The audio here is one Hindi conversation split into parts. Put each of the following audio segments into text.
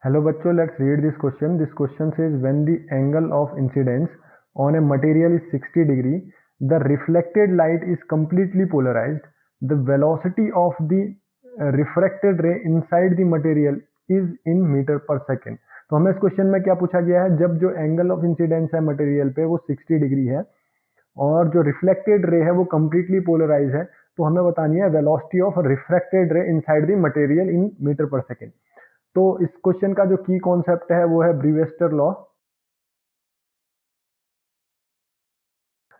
Hello bachcho, let's read this question. This question says when the angle of incidence on a material is 60 degree, the reflected light is completely polarized. The velocity of the refracted ray inside the material is in metre per second. तो हमें इस क्वेश्चन में क्या पूछा गया है, जब जो एंगल ऑफ इंसिडेंस है मटेरियल पे वो 60 डिग्री है और जो रिफ्लेक्टेड रे है वो कंप्लीटली पोलराइज है, तो हमें बतानी है velocity of refracted ray inside the material in metre per second. तो इस क्वेश्चन का जो की कॉन्सेप्ट है वो है ब्रीवेस्टर लॉ.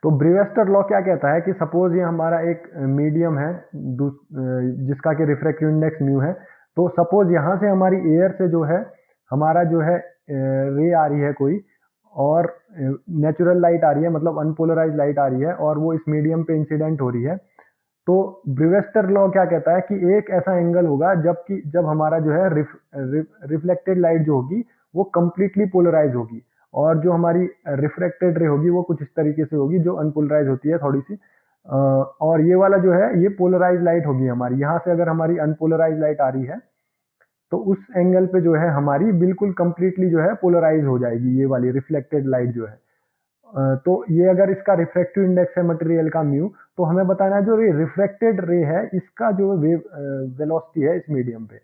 तो ब्रीवेस्टर लॉ क्या कहता है कि सपोज ये हमारा एक मीडियम है जिसका कि रिफ्रैक्टिव इंडेक्स म्यू है. तो सपोज यहाँ से हमारी एयर से जो है हमारा जो है रे आ रही है कोई और नेचुरल लाइट आ रही है, मतलब अनपोलराइज लाइट आ रही है और वो इस मीडियम पे इंसिडेंट हो रही है. तो ब्रीवेस्टर लॉ क्या कहता है कि एक ऐसा एंगल होगा जब हमारा जो है रिफ्लेक्टेड लाइट जो होगी वो कंप्लीटली पोलराइज होगी और जो हमारी रिफ्रैक्टेड रे होगी वो कुछ इस तरीके से होगी जो अनपोलराइज होती है थोड़ी सी. और ये वाला जो है ये पोलराइज लाइट होगी हमारी. यहाँ से अगर हमारी अनपोलराइज लाइट आ रही है तो उस एंगल पे जो है हमारी बिल्कुल कंप्लीटली जो है पोलराइज हो जाएगी ये वाली रिफ्लेक्टेड लाइट जो है. तो ये अगर इसका रिफ्रैक्टिव इंडेक्स है मटेरियल का म्यू, तो हमें बताना है जो रिफ्रैक्टेड रे है इसका जो वेलोसिटी है इस मीडियम पे.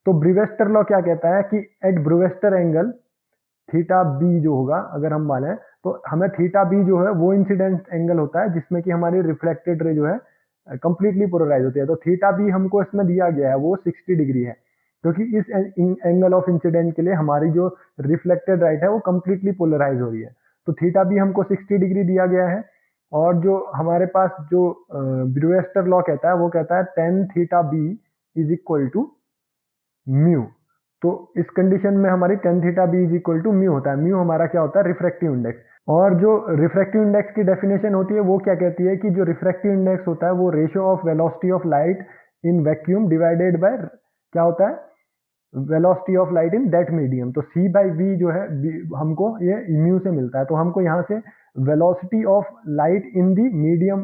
तो ब्रीवेस्टर लॉ क्या कहता है कि एट ब्रीवेस्टर एंगल थीटा बी जो होगा अगर हम माने तो हमें थीटा बी जो है वो इंसिडेंट एंगल होता है जिसमें कि हमारी रिफ्लेक्टेड रे जो है कंप्लीटली पोलराइज होती है. तो थीटा बी हमको इसमें दिया गया है वो 60 डिग्री है क्योंकि इस एंगल ऑफ इंसिडेंट के लिए हमारी जो रिफ्लेक्टेड लाइट है वो कंप्लीटली पोलराइज हो रही है. तो थीटा बी हमको 60 डिग्री दिया गया है और जो हमारे पास जो ब्रीवेस्टर लॉ कहता है वो कहता है tan theta B is equal to mu. तो इस कंडीशन में हमारी tan theta B is equal to mu होता है. म्यू हमारा क्या होता है, रिफ्रैक्टिव इंडेक्स. और जो रिफ्रैक्टिव इंडेक्स की डेफिनेशन होती है वो क्या कहती है कि जो रिफ्रैक्टिव इंडेक्स होता है वो ratio of velocity of light in vacuum divided by क्या होता है, velocity of light in that medium. तो c बाई वी जो है हमको ये म्यू से मिलता है. तो हमको यहाँ से velocity of light in the medium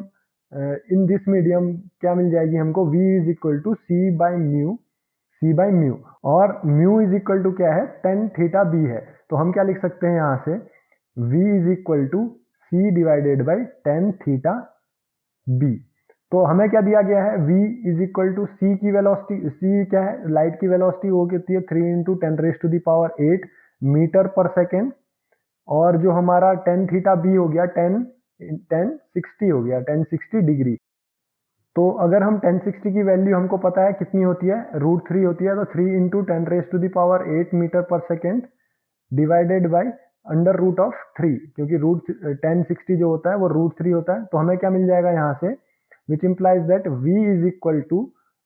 in this medium क्या मिल जाएगी हमको, v is equal to c by mu. और म्यू इज इक्वल टू क्या है, tan थीटा बी है. तो हम क्या लिख सकते हैं यहाँ से, v is equal to c divided by tan theta B. तो हमें क्या दिया गया है, v is equal to c की वेलोसिटी, c क्या है लाइट की वेलोसिटी वो कितनी है 3 into 10 raise to the power 8 metre per second. और जो हमारा tan थीटा बी हो गया 1060 हो गया 1060 डिग्री. तो अगर हम 1060 की वैल्यू हमको पता है कितनी होती है, √3 होती है. तो 3 into 10 raise to the power 8 metre per second divided by under root of 3, क्योंकि 1060 जो होता है वो √3 होता है. तो हमें क्या मिल जाएगा यहाँ से, which implies that v is equal to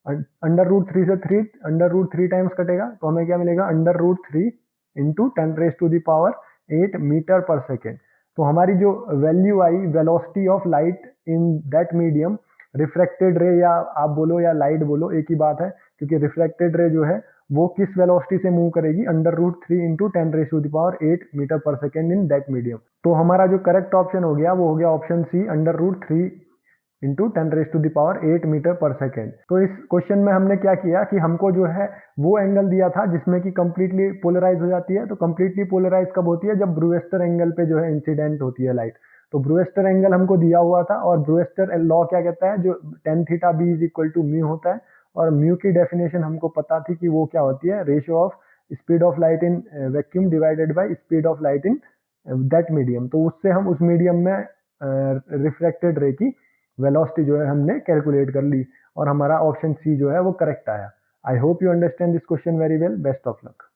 under root 3 से 3 अंडर रूट 3 टाइम्स कटेगा. तो हमें क्या मिलेगा, under root 3 into 10 raise to the power 8 metre per second. तो हमारी जो वैल्यू आई velocity of light in that medium, refracted ray या आप बोलो या लाइट बोलो एक ही बात है, क्योंकि रिफ्रैक्टेड रे जो है वो किस वेलोसिटी से मूव करेगी, under root 3 into 10 raise to the power 8 metre per second in that medium. तो हमारा जो करेक्ट ऑप्शन हो गया वो हो गया option C, under root 3 into 10 raise to the power 8 metre per second. तो इस क्वेश्चन में हमने क्या किया कि हमको जो है वो एंगल दिया था जिसमें कि कंप्लीटली पोलराइज हो जाती है. तो कंप्लीटली पोलराइज कब होती है, जब ब्रूवेस्टर एंगल पे जो है इंसिडेंट होती है लाइट. तो ब्रूवेस्टर एंगल हमको दिया हुआ था और ब्रूवेस्टर लॉ क्या कहता है, जो tan theta B is equal to mu होता है. और म्यू की डेफिनेशन हमको पता थी कि वो क्या होती है, ratio of speed of light in vacuum divided by speed of light in that medium. तो उससे हम उस मीडियम में रिफ्रैक्टेड रे की वेलोसिटी जो है हमने कैलकुलेट कर ली और हमारा ऑप्शन सी जो है वो करेक्ट आया. I hope you understand this question very well. Best of luck.